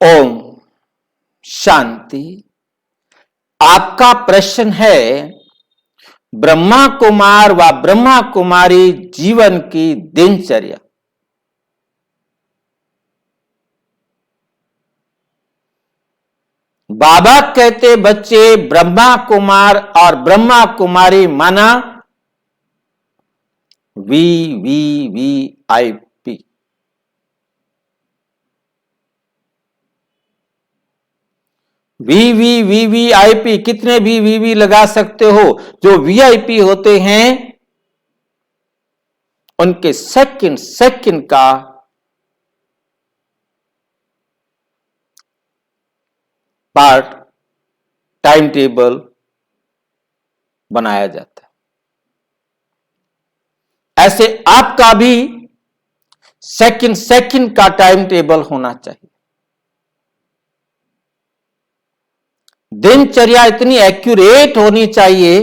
ओम शांति। आपका प्रश्न है ब्रह्मा कुमार व ब्रह्मा कुमारी जीवन की दिनचर्या। बाबा कहते बच्चे ब्रह्मा कुमार और ब्रह्मा कुमारी माना VVVIP। VVVVIP कितने भी VV लगा सकते हो। जो VIP होते हैं उनके सेकंड सेकंड का पार्ट टाइम टेबल बनाया जाता है। ऐसे आपका भी सेकंड सेकंड का टाइम टेबल होना चाहिए। दिनचर्या इतनी एक्यूरेट होनी चाहिए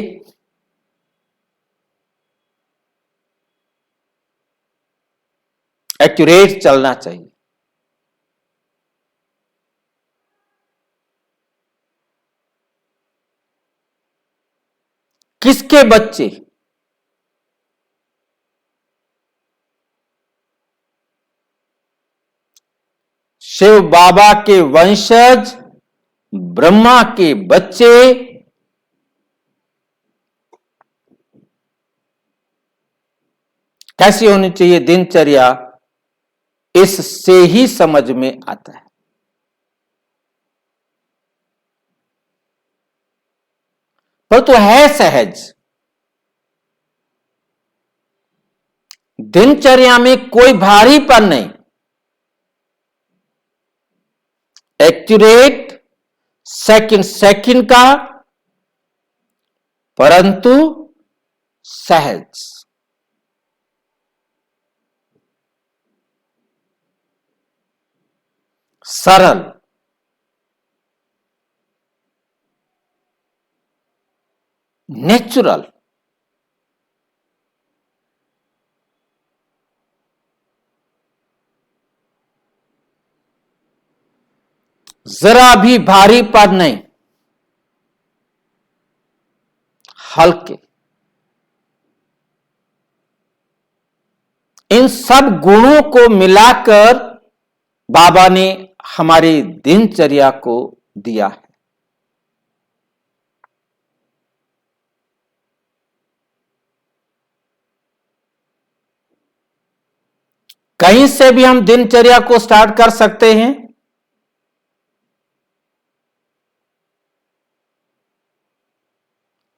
एक्यूरेट चलना चाहिए। किसके बच्चे? शिव बाबा के वंशज, ब्रह्मा के बच्चे। कैसी होनी चाहिए दिनचर्या, इससे ही समझ में आता है। पर तो है सहज। दिनचर्या में कोई भारीपन नहीं, एक्यूरेट सेकंड सेकंड का, परंतु सहज। सरल। नेचुरल। जरा भी भारीपन नहीं, हल्के। इन सब गुणों को मिलाकर बाबा ने हमारी दिनचर्या को दिया है। कहीं से भी हम दिनचर्या को स्टार्ट कर सकते हैं,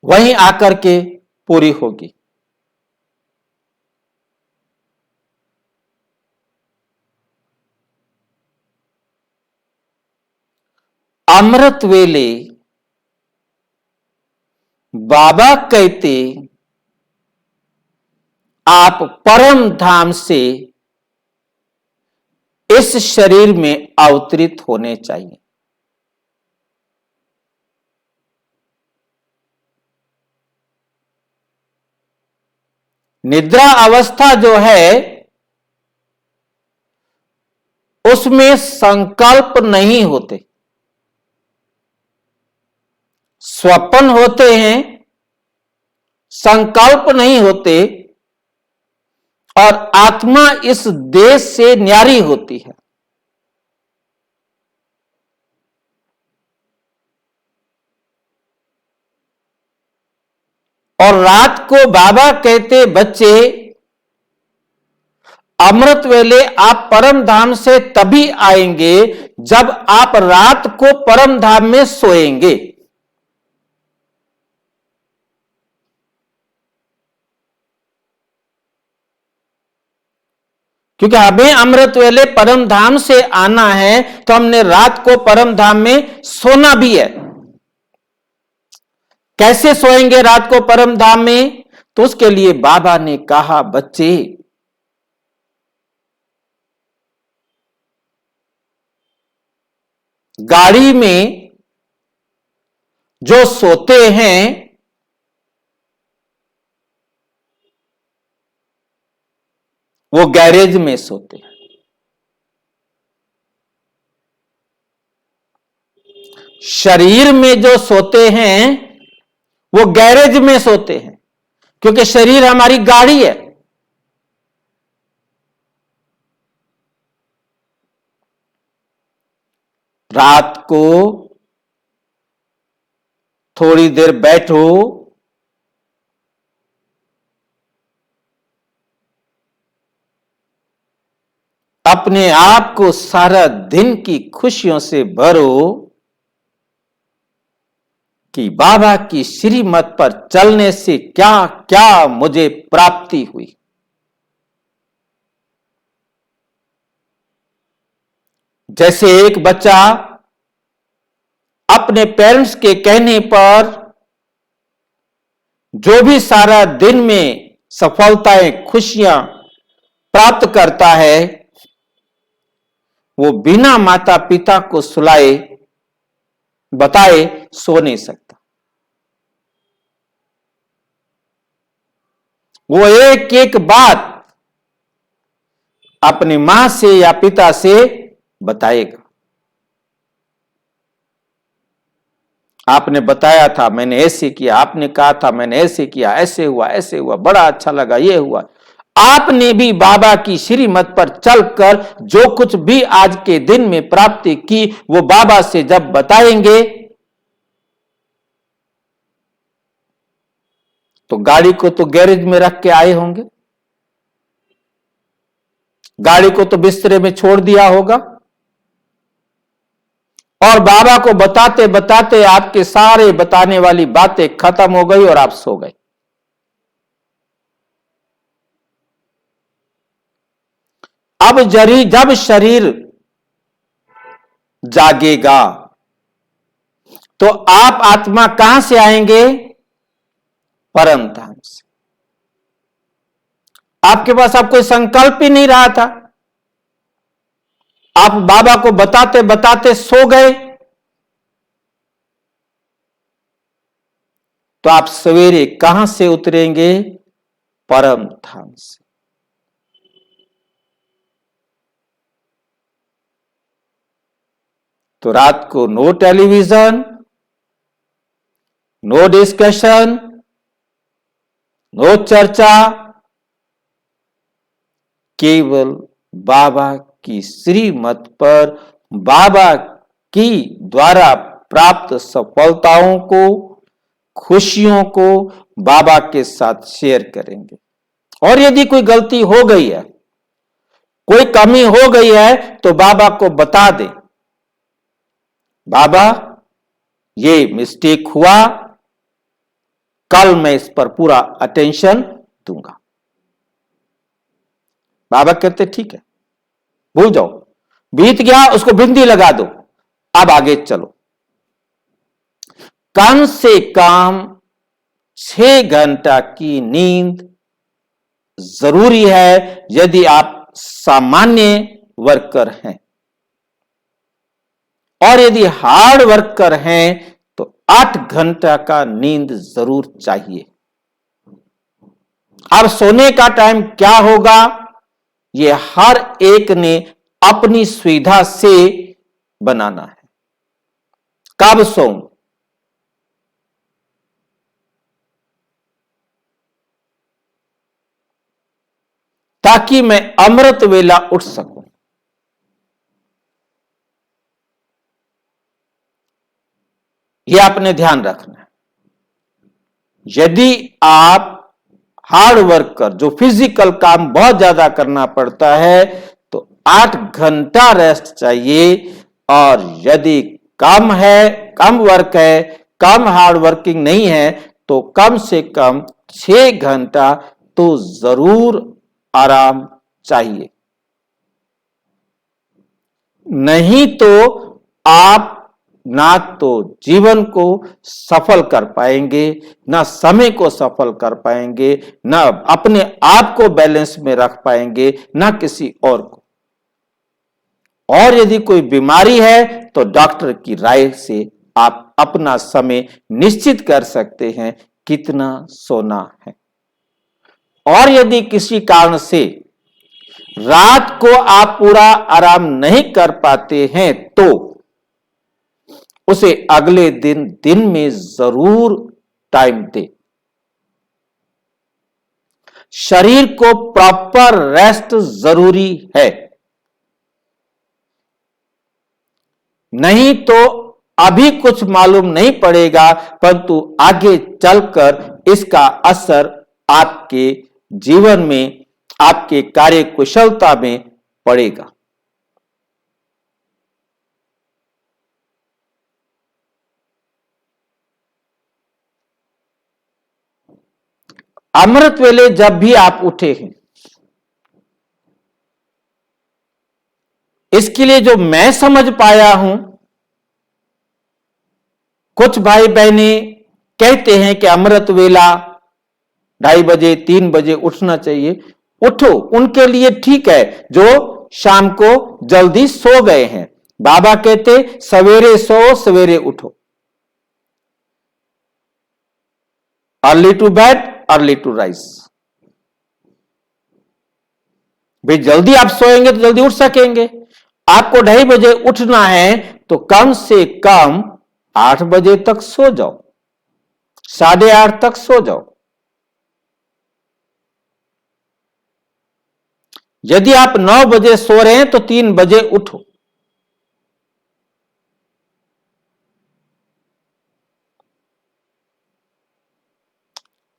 वहीं आकर के पूरी होगी। अमृत वेले बाबा कहते आप परम धाम से इस शरीर में अवतरित होने चाहिए। निद्रा अवस्था जो है उसमें संकल्प नहीं होते, स्वप्न होते हैं, संकल्प नहीं होते, और आत्मा इस देश से न्यारी होती है। और रात को बाबा कहते बच्चे अमृत वेले आप परम धाम से तभी आएंगे जब आप रात को परम धाम में सोएंगे। क्योंकि हमें अमृत वेले परम धाम से आना है तो हमने रात को परम धाम में सोना भी है। कैसे सोएंगे रात को परम धाम में? तो उसके लिए बाबा ने कहा बच्चे गाड़ी में जो सोते हैं वो गैरेज में सोते हैं। शरीर में जो सोते हैं वो गैरेज में सोते हैं, क्योंकि शरीर हमारी गाड़ी है। रात को थोड़ी देर बैठो, अपने आप को सारा दिन की खुशियों से भरो कि बाबा की श्रीमत पर चलने से क्या क्या मुझे प्राप्ति हुई। जैसे एक बच्चा अपने पेरेंट्स के कहने पर जो भी सारा दिन में सफलताएं, खुशियां प्राप्त करता है, वो बिना माता पिता को सुलाए बताए सो नहीं सकता। वो एक एक बात अपनी मां से या पिता से बताएगा। आपने बताया था, मैंने ऐसे किया, आपने कहा था, मैंने ऐसे किया, ऐसे हुआ, बड़ा अच्छा लगा, ये हुआ। आपने भी बाबा की श्रीमत पर चलकर जो कुछ भी आज के दिन में प्राप्ति की, वो बाबा से जब बताएंगे तो गाड़ी को तो गैरेज में रख के आए होंगे, गाड़ी को तो बिस्तरे में छोड़ दिया होगा, और बाबा को बताते बताते आपके सारे बताने वाली बातें खत्म हो गई और आप सो गए। अब जब शरीर जागेगा तो आप आत्मा कहां से आएंगे? परम धाम से। आपके पास अब कोई संकल्प ही नहीं रहा था, आप बाबा को बताते बताते सो गए, तो आप सवेरे कहां से उतरेंगे? परम धाम से। तो रात को no television, no discussion, no चर्चा, केवल बाबा की श्रीमत पर, बाबा की द्वारा प्राप्त सफलताओं को, खुशियों को बाबा के साथ शेयर करेंगे। और यदि कोई गलती हो गई है, कोई कमी हो गई है, तो बाबा को बता दे, बाबा ये मिस्टेक हुआ, कल मैं इस पर पूरा अटेंशन दूंगा। बाबा कहते ठीक है, भूल जाओ, बीत गया, उसको बिंदी लगा दो, अब आगे चलो। कम से कम 6 घंटा की नींद जरूरी है यदि आप सामान्य वर्कर हैं, और यदि हार्ड वर्कर हैं तो 8 घंटा का नींद जरूर चाहिए। अब सोने का टाइम क्या होगा, यह हर एक ने अपनी सुविधा से बनाना है। कब सोऊं? ताकि मैं अमृत वेला उठ सकूं। यह आपने ध्यान रखना है। यदि आप हार्ड वर्कर, जो फिजिकल काम बहुत ज्यादा करना पड़ता है, तो 8 घंटा रेस्ट चाहिए, और यदि कम है, कम वर्क है, कम हार्ड वर्किंग नहीं है, तो कम से कम 6 घंटा तो जरूर आराम चाहिए। नहीं तो आप ना तो जीवन को सफल कर पाएंगे, ना समय को सफल कर पाएंगे, ना अपने आप को बैलेंस में रख पाएंगे, ना किसी और को। और यदि कोई बीमारी है तो डॉक्टर की राय से आप अपना समय निश्चित कर सकते हैं कितना सोना है। और यदि किसी कारण से रात को आप पूरा आराम नहीं कर पाते हैं, तो उसे अगले दिन में जरूर टाइम दे। शरीर को प्रॉपर रेस्ट जरूरी है, नहीं तो अभी कुछ मालूम नहीं पड़ेगा, परंतु आगे चलकर इसका असर आपके जीवन में, आपके कार्य कुशलता में पड़ेगा। अमृत वेले जब भी आप उठे हैं, इसके लिए जो मैं समझ पाया हूं, कुछ भाई बहने कहते हैं कि अमृत वेला 2:30 बजे 3 बजे उठना चाहिए। उठो, उनके लिए ठीक है जो शाम को जल्दी सो गए हैं। बाबा कहते सवेरे सो सवेरे उठो। Early to bed early to rise. भाई जल्दी आप सोएंगे तो जल्दी उठ सकेंगे। आपको 2:30 बजे उठना है तो कम से कम 8 बजे तक सो जाओ, 8:30 तक सो जाओ। यदि आप 9 बजे सो रहे हैं तो 3 बजे उठो।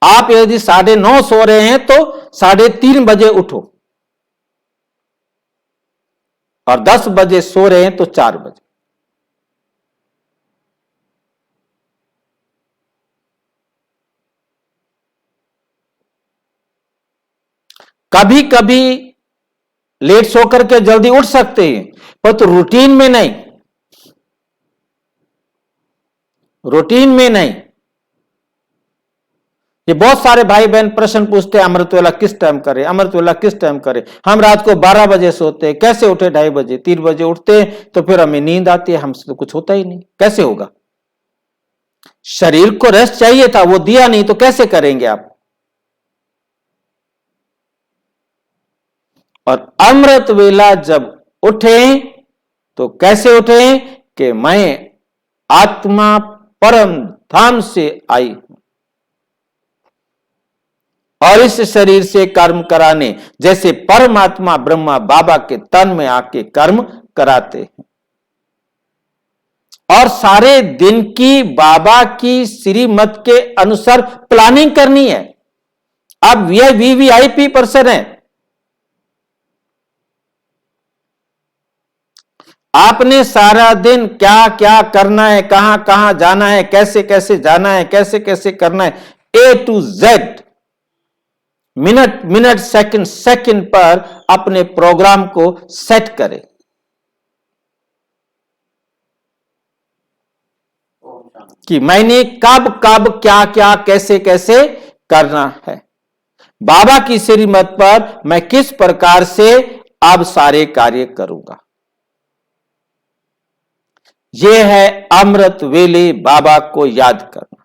आप यदि 9:30 सो रहे हैं तो 3:30 बजे उठो, और 10 बजे सो रहे हैं तो 4 बजे। कभी कभी लेट सो करके जल्दी उठ सकते हैं, पर तो रूटीन में नहीं, रूटीन में नहीं। ये बहुत सारे भाई बहन प्रश्न पूछते हैं अमृत वेला किस टाइम करें, अमृत वेला किस टाइम करें। हम रात को 12 बजे सोते हैं, कैसे उठे 2:30 बजे 3 बजे उठते हैं तो फिर हमें नींद आती है, हमसे तो कुछ होता ही नहीं, कैसे होगा। शरीर को रेस्ट चाहिए था, वो दिया नहीं तो कैसे करेंगे आप। और अमृत वेला जब उठे तो कैसे उठे कि मैं आत्मा परम धाम से आई हूं और इस शरीर से कर्म कराने, जैसे परमात्मा ब्रह्मा बाबा के तन में आके कर्म कराते हैं। और सारे दिन की बाबा की श्रीमत के अनुसार प्लानिंग करनी है। अब यह वीवीआईपी पर्सन है, आपने सारा दिन क्या क्या करना है, कहां कहां जाना है, कैसे कैसे जाना है, कैसे कैसे करना है, A to Z, minute minute second second पर अपने प्रोग्राम को सेट करें कि मैंने कब कब क्या क्या कैसे कैसे करना है। बाबा की श्रीमत पर मैं किस प्रकार से अब सारे कार्य करूंगा। यह है अमृत वेले बाबा को याद करना।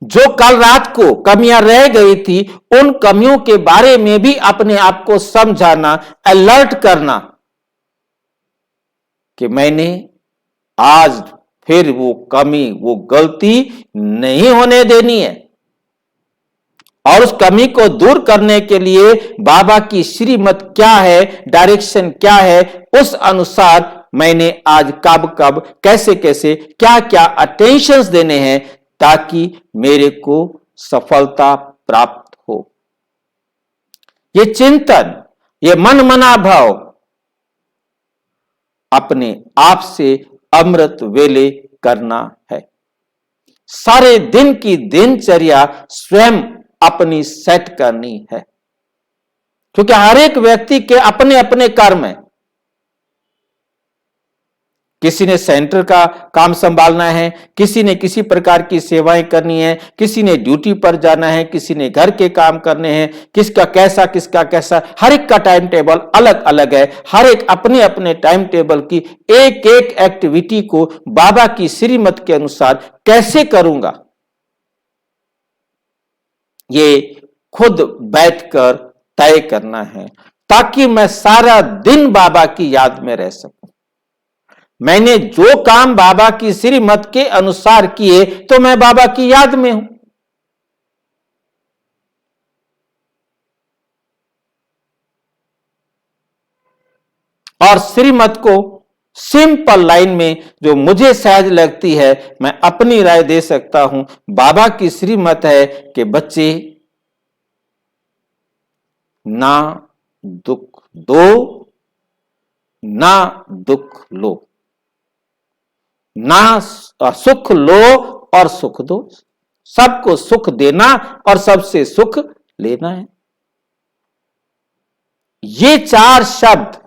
जो कल रात को कमियां रह गई थी, उन कमियों के बारे में भी अपने आप को समझाना, अलर्ट करना कि मैंने आज फिर वो कमी, वो गलती नहीं होने देनी है। और उस कमी को दूर करने के लिए बाबा की श्रीमत क्या है, डायरेक्शन क्या है, उस अनुसार मैंने आज कब कब कैसे कैसे क्या क्या अटेंशंस देने हैं ताकि मेरे को सफलता प्राप्त हो। ये चिंतन, ये मन मना भाव अपने आप से अमृत वेले करना है। सारे दिन की दिनचर्या स्वयं अपनी सेट करनी है, क्योंकि हर एक व्यक्ति के अपने अपने कर्म हैं। किसी ने सेंटर का काम संभालना है, किसी ने किसी प्रकार की सेवाएं करनी है, किसी ने ड्यूटी पर जाना है, किसी ने घर के काम करने हैं, किसका कैसा, हर एक का टाइम टेबल अलग अलग है। हर एक अपने अपने टाइम टेबल की एक एक एक्टिविटी को बाबा की श्रीमत के अनुसार कैसे करूंगा, ये खुद बैठकर तय करना है, ताकि मैं सारा दिन बाबा की याद में रह सकूं। मैंने जो काम बाबा की श्रीमत के अनुसार किए तो मैं बाबा की याद में हूं। और श्रीमत को सिंपल लाइन में जो मुझे सहज लगती है, मैं अपनी राय दे सकता हूं। बाबा की श्रीमत है कि बच्चे, ना दुख दो ना दुख लो, ना सुख लो और सुख दो, सबको सुख देना और सबसे सुख लेना है। ये चार शब्द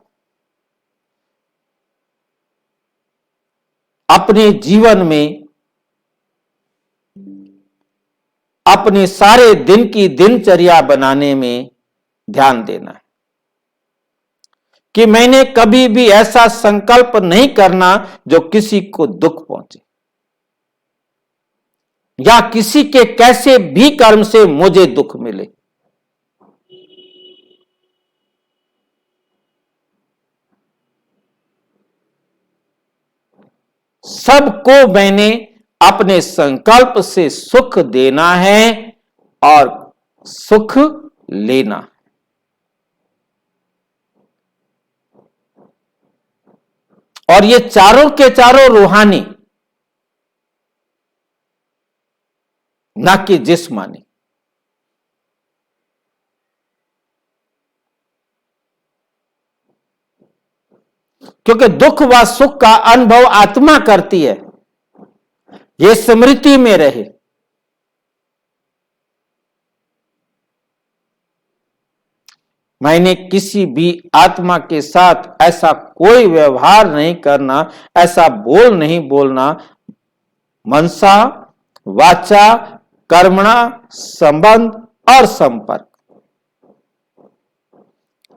अपने जीवन में अपने सारे दिन की दिनचर्या बनाने में ध्यान देना है कि मैंने कभी भी ऐसा संकल्प नहीं करना जो किसी को दुख पहुंचे या किसी के कैसे भी कर्म से मुझे दुख मिले। सबको मैंने अपने संकल्प से सुख देना है और सुख लेना है। और ये चारों के चारों रूहानी, ना कि जिस्मानी। क्योंकि दुख व सुख का अनुभव आत्मा करती है, यह स्मृति में रहे। मैंने किसी भी आत्मा के साथ ऐसा कोई व्यवहार नहीं करना, ऐसा बोल नहीं बोलना, मनसा वाचा कर्मणा संबंध और संपर्क,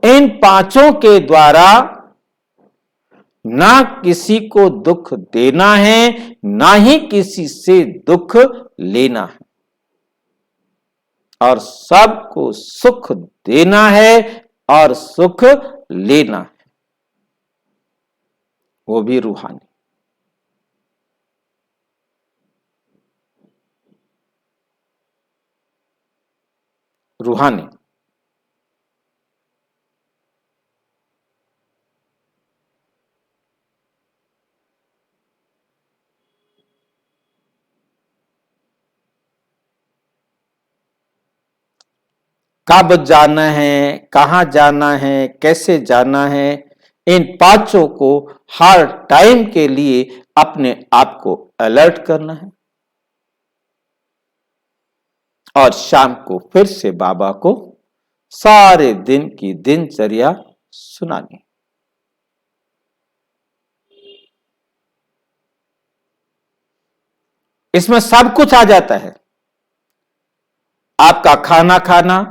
इन पांचों के द्वारा ना किसी को दुख देना है, ना ही किसी से दुख लेना है, और सबको सुख देना है और सुख लेना है, वो भी रूहानी। रूहानी कब जाना है, कहां जाना है, कैसे जाना है, इन पांचों को हर टाइम के लिए अपने आप को अलर्ट करना है और शाम को फिर से बाबा को सारे दिन की दिनचर्या सुनानी। इसमें सब कुछ आ जाता है। आपका खाना खाना,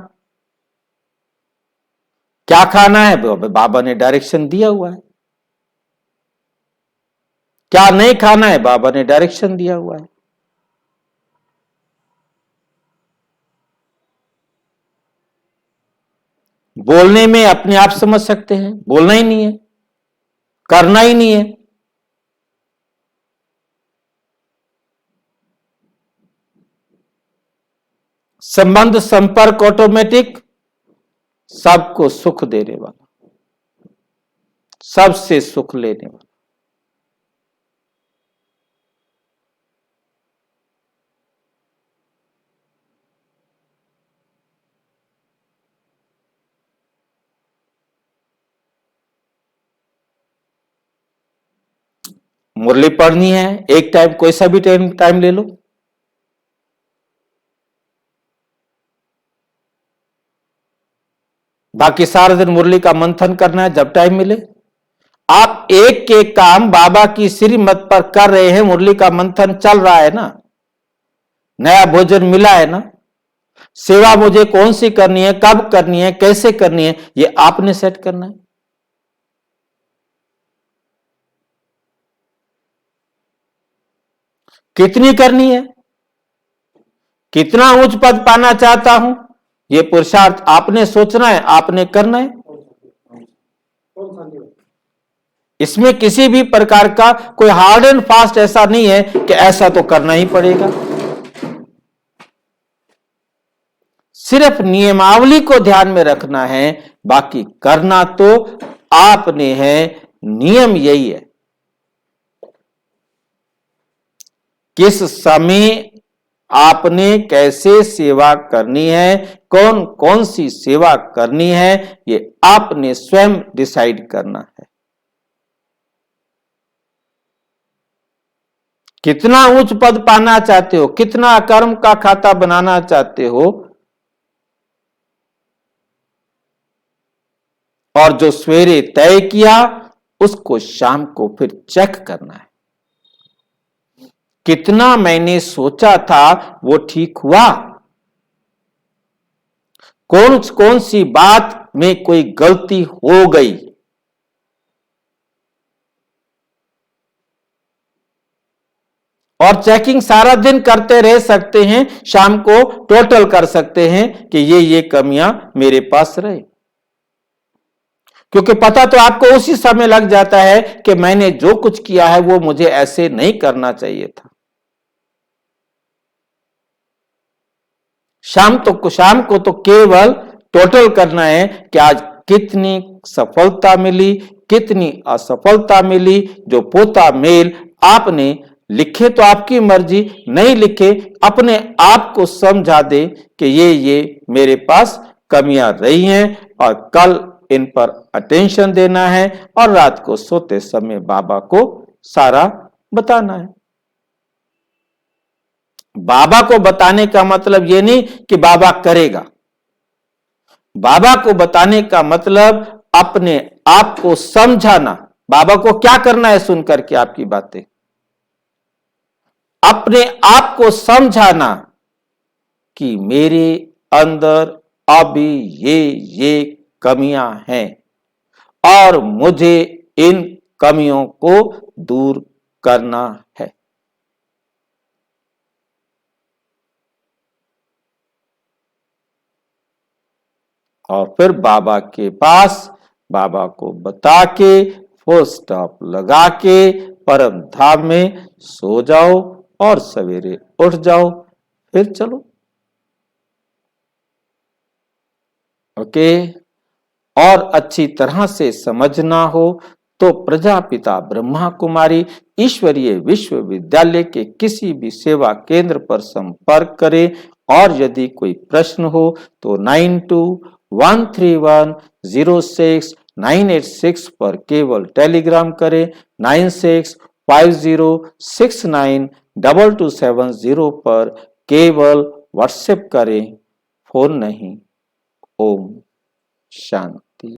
क्या खाना है बाबा ने डायरेक्शन दिया हुआ है। क्या नहीं खाना है बाबा ने डायरेक्शन दिया हुआ है। बोलने में अपने आप समझ सकते हैं, बोलना ही नहीं है, करना ही नहीं है। संबंध संपर्क ऑटोमेटिक, सबको सुख देने वाला, सबसे सुख लेने वाला। मुरली पढ़नी है, एक टाइम कोई सा भी टाइम ले लो, बाकी सारा दिन मुरली का मंथन करना है जब टाइम मिले। आप एक एक काम बाबा की श्रीमत पर कर रहे हैं, मुरली का मंथन चल रहा है ना, नया भोजन मिला है ना, सेवा मुझे कौन सी करनी है, कब करनी है, कैसे करनी है, ये आपने सेट करना है। कितनी करनी है, कितना उच्च पद पाना चाहता हूं, ये पुरुषार्थ आपने सोचना है, आपने करना है। इसमें किसी भी प्रकार का कोई हार्ड एंड फास्ट ऐसा नहीं है कि ऐसा तो करना ही पड़ेगा। सिर्फ नियमावली को ध्यान में रखना है, बाकी करना तो आपने है। नियम यही है, किस समय आपने कैसे सेवा करनी है, कौन कौन सी सेवा करनी है, ये आपने स्वयं डिसाइड करना है। कितना उच्च पद पाना चाहते हो, कितना कर्म का खाता बनाना चाहते हो, और जो सवेरे तय किया उसको शाम को फिर चेक करना है। कितना मैंने सोचा था वो ठीक हुआ, कौन कौन सी बात में कोई गलती हो गई, और चेकिंग सारा दिन करते रह सकते हैं, शाम को टोटल कर सकते हैं कि ये कमियां मेरे पास रहे। क्योंकि पता तो आपको उसी समय लग जाता है कि मैंने जो कुछ किया है वो मुझे ऐसे नहीं करना चाहिए था। शाम को तो केवल टोटल करना है कि आज कितनी सफलता मिली, कितनी असफलता मिली। जो पोता मेल आपने लिखे तो आपकी मर्जी, नहीं लिखे अपने आप को समझा दे कि ये मेरे पास कमियां रही हैं और कल इन पर अटेंशन देना है, और रात को सोते समय बाबा को सारा बताना है। बाबा को बताने का मतलब ये नहीं कि बाबा करेगा, बाबा को बताने का मतलब अपने आप को समझाना। बाबा को क्या करना है सुनकर के आपकी बातें, अपने आप को समझाना कि मेरे अंदर अभी ये कमियां हैं और मुझे इन कमियों को दूर करना है। और फिर बाबा के पास बाबा को बता के फुल स्टॉप लगा के परम धाम में सो जाओ और सवेरे उठ जाओ, फिर चलो। ओके। और अच्छी तरह से समझना हो तो प्रजापिता ब्रह्मा कुमारी ईश्वरीय विश्वविद्यालय के किसी भी सेवा केंद्र पर संपर्क करें, और यदि कोई प्रश्न हो तो 9213106986 पर केवल टेलीग्राम करें, 9650692270 पर केवल व्हाट्सएप करें, फोन नहीं। ओम शांति।